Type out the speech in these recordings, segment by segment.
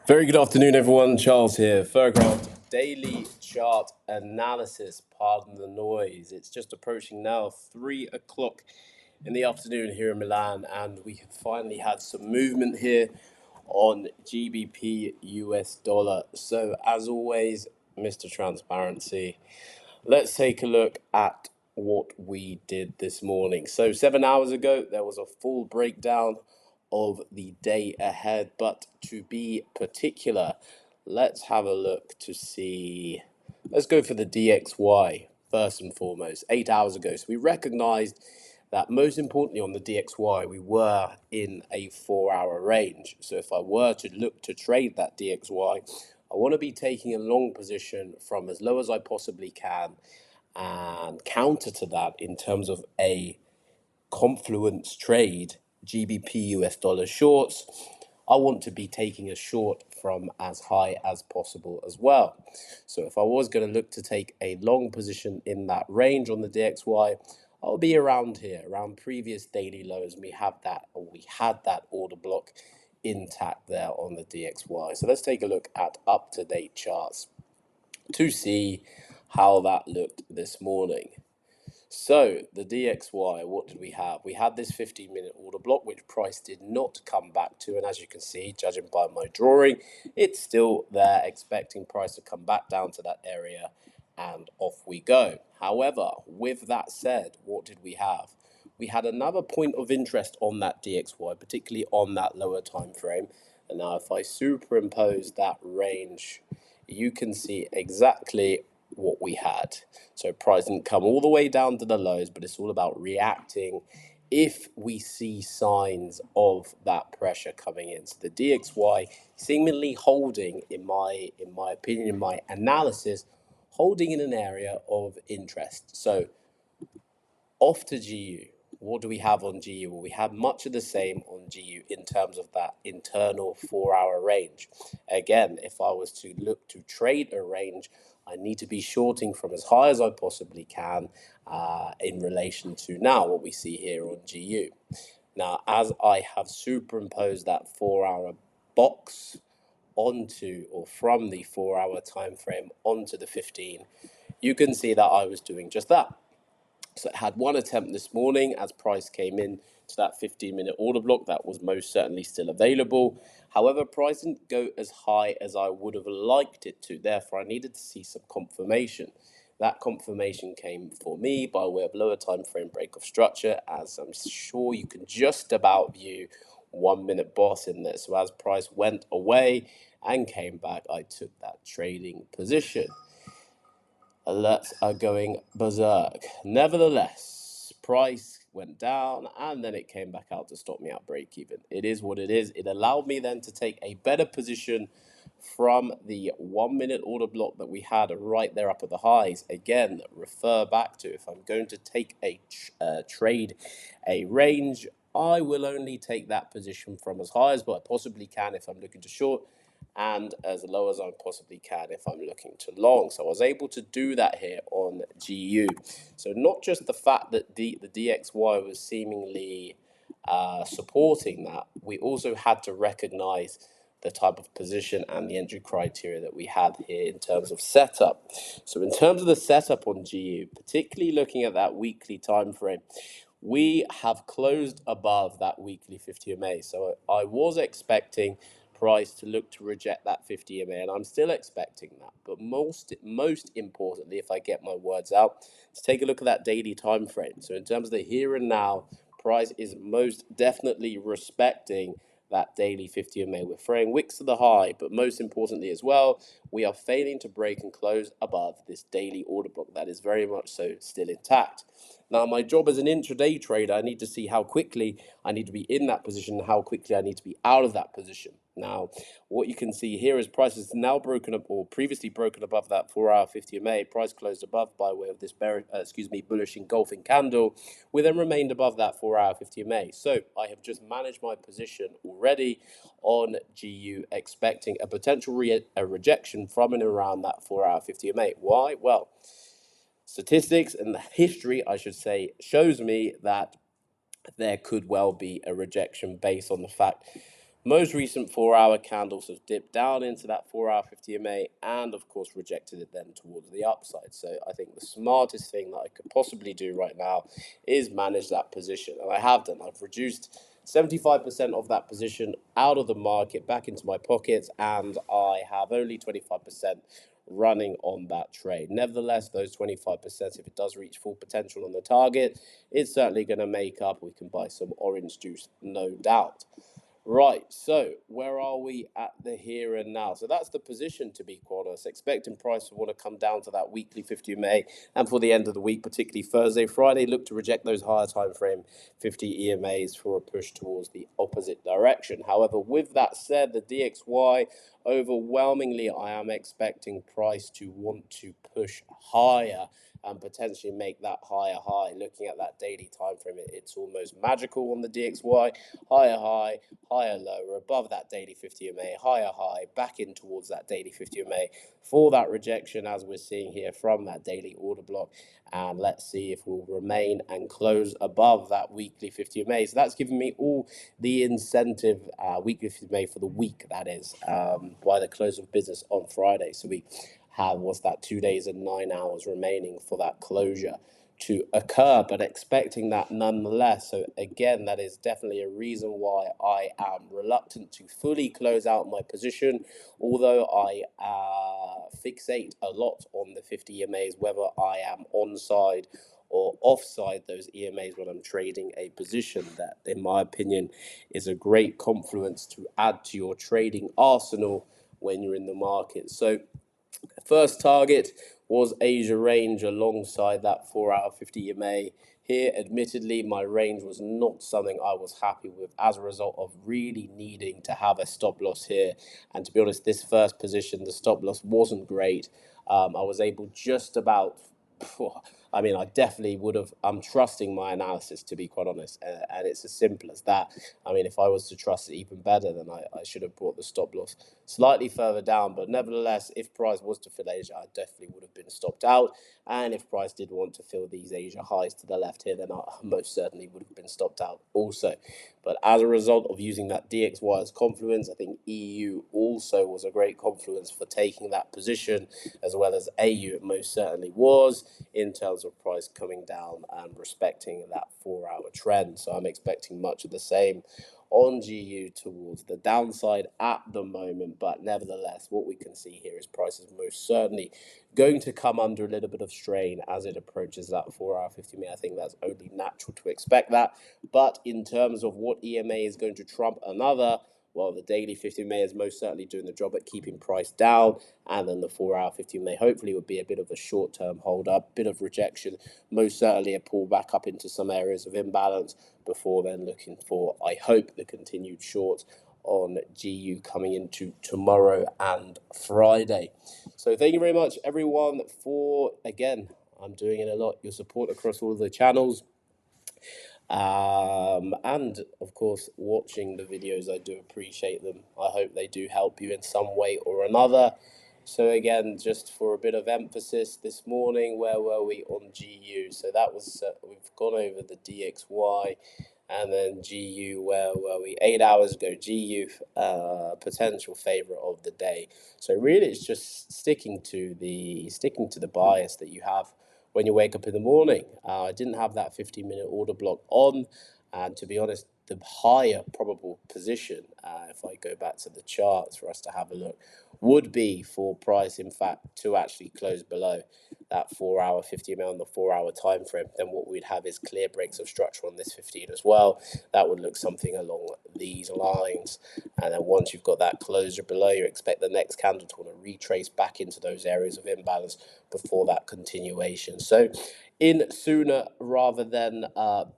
Very good afternoon, everyone. Charles here. FRGNT daily chart analysis. Pardon the noise. It's just approaching now 3 o'clock in the afternoon here in Milan, and we have finally had some movement here on GBP US dollar. So, as always, Mr. Transparency, let's take a look at what we did this morning. So 7 hours ago, there was a full breakdown of the day ahead. But to be particular, let's have a look to see. Let's go for the DXY first and foremost. 8 hours ago. So we recognized that most importantly on the DXY, we were in a 4-hour range. So if I were to look to trade that DXY, I want to be taking a long position from as low as I possibly can, and counter to that in terms of a confluence trade, GBP US dollar shorts, I want to be taking a short from as high as possible as well. So if I was going to look to take a long position in that range on the DXY, I'll be around here, around previous daily lows. We had that order block intact there on the DXY. So let's take a look at up-to-date charts to see how that looked this morning. So the DXY, what did we have? We had this 15-minute order block, which price did not come back to. And as you can see, judging by my drawing, it's still there, expecting price to come back down to that area, and off we go. However, with that said, what did we have? We had another point of interest on that DXY, particularly on that lower time frame. And now if I superimpose that range, you can see exactly what we had. So price didn't come all the way down to the lows, but it's all about reacting if we see signs of that pressure coming in. So the DXY seemingly holding, in my opinion, in my analysis, holding in an area of interest. So off to GU. What do we have on GU? Well, we have much of the same on GU in terms of that internal 4-hour range. Again, if I was to look to trade a range, I need to be shorting from as high as I possibly can in relation to now what we see here on GU. Now, as I have superimposed that 4-hour box onto, or from the 4-hour time frame onto the 15, you can see that I was doing just that. So it had one attempt this morning as price came in to that 15-minute order block. That was most certainly still available. However, price didn't go as high as I would have liked it to. Therefore, I needed to see some confirmation. That confirmation came for me by way of lower time frame break of structure, as I'm sure you can just about view 1-minute boss in there. So as price went away and came back, I took that trading position. Alerts are going berserk. Nevertheless, price went down and then it came back out to stop me at break even. It is what it is. It allowed me then to take a better position from the 1-minute order block that we had right there up at the highs. Again, refer back to, if I'm going to take a trade a range, I will only take that position from as high as what I possibly can if I'm looking to short, and as low as I possibly can if I'm looking to long. So I was able to do that here on GU. So not just the fact that the DXY was seemingly supporting that, we also had to recognize the type of position and the entry criteria that we had here in terms of setup. So in terms of the setup on GU, particularly looking at that weekly time frame, we have closed above that weekly 50 MA. So I was expecting price to look to reject that 50 MA, and I'm still expecting that. But most importantly, if I get my words out, let's take a look at that daily time frame. So in terms of the here and now, price is most definitely respecting that daily 50 MA. We're throwing wicks to the high, but most importantly as well, we are failing to break and close above this daily order block. That is very much so still intact. Now, my job as an intraday trader, I need to see how quickly I need to be in that position and how quickly I need to be out of that position. Now, what you can see here is price is now broken up, or previously broken above that 4-hour 50 MA. Price closed above by way of this bullish engulfing candle. We then remained above that 4-hour 50 MA. So I have just managed my position already on GU, expecting a potential rejection from and around that 4-hour 50 MA. Why? Well, statistics and the history, I should say, shows me that there could well be a rejection based on the fact Most recent 4-hour candles have dipped down into that 4-hour 50 MA and, of course, rejected it then towards the upside. So I think the smartest thing that I could possibly do right now is manage that position. And I have done. I've reduced 75% of that position out of the market back into my pockets, and I have only 25% running on that trade. Nevertheless, those 25%, if it does reach full potential on the target, it's certainly going to make up. We can buy some orange juice, no doubt. Right, so where are we at the here and now? So that's the position, to be quite honest. Expecting price to want to come down to that weekly 50 MA, and for the end of the week, particularly Thursday, Friday, look to reject those higher time frame 50 EMAs for a push towards the opposite direction. However, with that said, the DXY, overwhelmingly, I am expecting price to want to push higher and potentially make that higher high. Looking at that daily time frame, it's almost magical on the DXY. Higher high, higher low. We're above that daily 50 MA, higher high, back in towards that daily 50 MA for that rejection, as we're seeing here from that daily order block. And let's see if we'll remain and close above that weekly 50 MA. So that's given me all the incentive, weekly 50 MA for the week, that is, by the close of business on Friday. So we have, what's that, 2 days and 9 hours remaining for that closure to occur, but expecting that nonetheless. So again, that is definitely a reason why I am reluctant to fully close out my position, although I fixate a lot on the 50 EMAs, whether I am onside or offside those EMAs when I'm trading a position. That, in my opinion, is a great confluence to add to your trading arsenal when you're in the market. So first target was Asia range alongside that 4-hour 50 EMA. Here, admittedly, my range was not something I was happy with as a result of really needing to have a stop loss here. And to be honest, this first position, the stop loss wasn't great. I was able just about, I mean, I definitely would have, I'm trusting my analysis, to be quite honest, and it's as simple as that. I mean, if I was to trust it even better, then I should have brought the stop loss slightly further down. But nevertheless, if price was to fill Asia, I definitely would have been stopped out. And if price did want to fill these Asia highs to the left here, then I most certainly would have been stopped out also. But as a result of using that DXY as confluence, I think EU also was a great confluence for taking that position, as well as AU it most certainly was, in terms of price coming down and respecting that 4-hour trend. So I'm expecting much of the same on GU towards the downside at the moment, but nevertheless, what we can see here is price is most certainly going to come under a little bit of strain as it approaches that 4-hour 50 MA. I think that's only natural to expect that. But in terms of what EMA is going to trump another, well, the daily 50 MA is most certainly doing the job at keeping price down, and then the 4-hour 50 MA hopefully would be a bit of a short-term hold up, bit of rejection, most certainly a pull back up into some areas of imbalance before then looking for, I hope, the continued short on GU coming into tomorrow and Friday. So thank you very much, everyone, for, again, I'm doing it a lot, your support across all of the channels. And of course, watching the videos, I do appreciate them. I hope they do help you in some way or another. So again, just for a bit of emphasis this morning, where were we on GU? So that was, we've gone over the DXY, and then GU, where were we? 8 hours ago, GU, potential favorite of the day. So really, it's just sticking to the bias that you have when you wake up in the morning. I didn't have that 15-minute order block on, and to be honest, the higher probable position, if I go back to the charts for us to have a look, would be for price, in fact, to actually close below that 4-hour 50 MA on the 4-hour time frame. Then what we'd have is clear breaks of structure on this 15 as well. That would look something along these lines. And then once you've got that closure below, you expect the next candle to want to retrace back into those areas of imbalance before that continuation. So in sooner rather than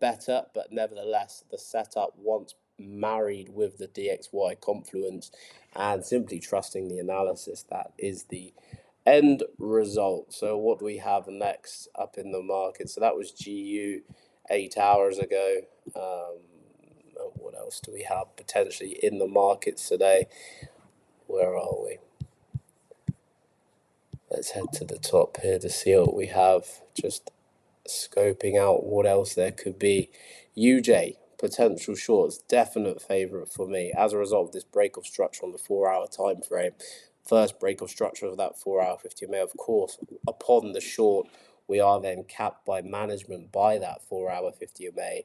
better, but nevertheless, the setup, once married with the DXY confluence and simply trusting the analysis, that is the end result. So what do we have next up in the market? So that was GU 8 hours ago. What else do we have potentially in the markets today? Where are we? Let's head to the top here to see what we have. Just scoping out what else there could be. UJ potential shorts, definite favourite for me as a result of this break of structure on the 4-hour time frame. First break of structure of that 4-hour 50 MA. Of course, upon the short, we are then capped by management by that 4-hour 50 MA.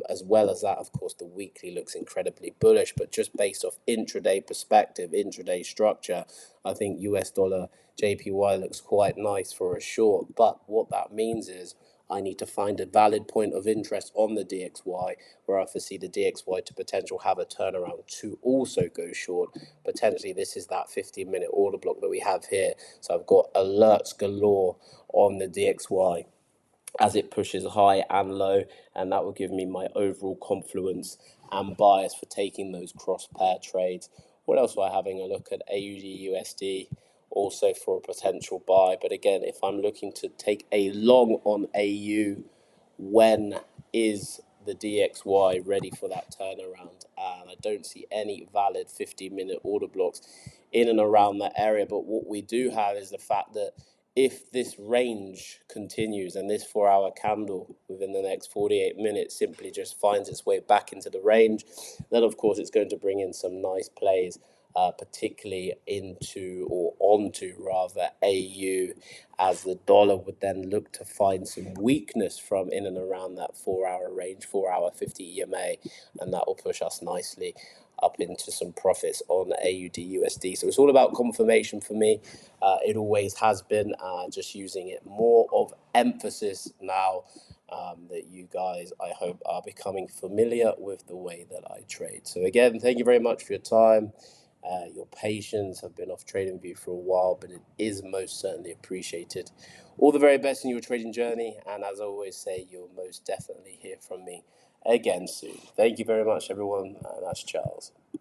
As well as that, of course, the weekly looks incredibly bullish, but just based off intraday perspective, intraday structure, I think US dollar JPY looks quite nice for a short. But what that means is I need to find a valid point of interest on the DXY where I foresee the DXY to potentially have a turnaround to also go short. Potentially, this is that 15-minute order block that we have here. So I've got alerts galore on the DXY as it pushes high and low, and that will give me my overall confluence and bias for taking those cross pair trades. What else am I having a look at? AUD USD also for a potential buy, but again, if I'm looking to take a long on AU, when is the DXY ready for that turnaround? And I don't see any valid 15-minute order blocks in and around that area. But what we do have is the fact that if this range continues and this 4-hour candle within the next 48 minutes simply just finds its way back into the range, then of course it's going to bring in some nice plays, particularly into or onto rather AU, as the dollar would then look to find some weakness from in and around that 4-hour range, 4-hour 50 EMA, and that will push us nicely up into some profits on AUD USD. So it's all about confirmation for me. It always has been, just using it more of emphasis now that you guys, I hope, are becoming familiar with the way that I trade. So again, thank you very much for your time. Your patience. Have been off TradingView for a while, but it is most certainly appreciated. All the very best in your trading journey, and as I always say, you'll most definitely hear from me again soon. Thank you very much, everyone. That's Charles.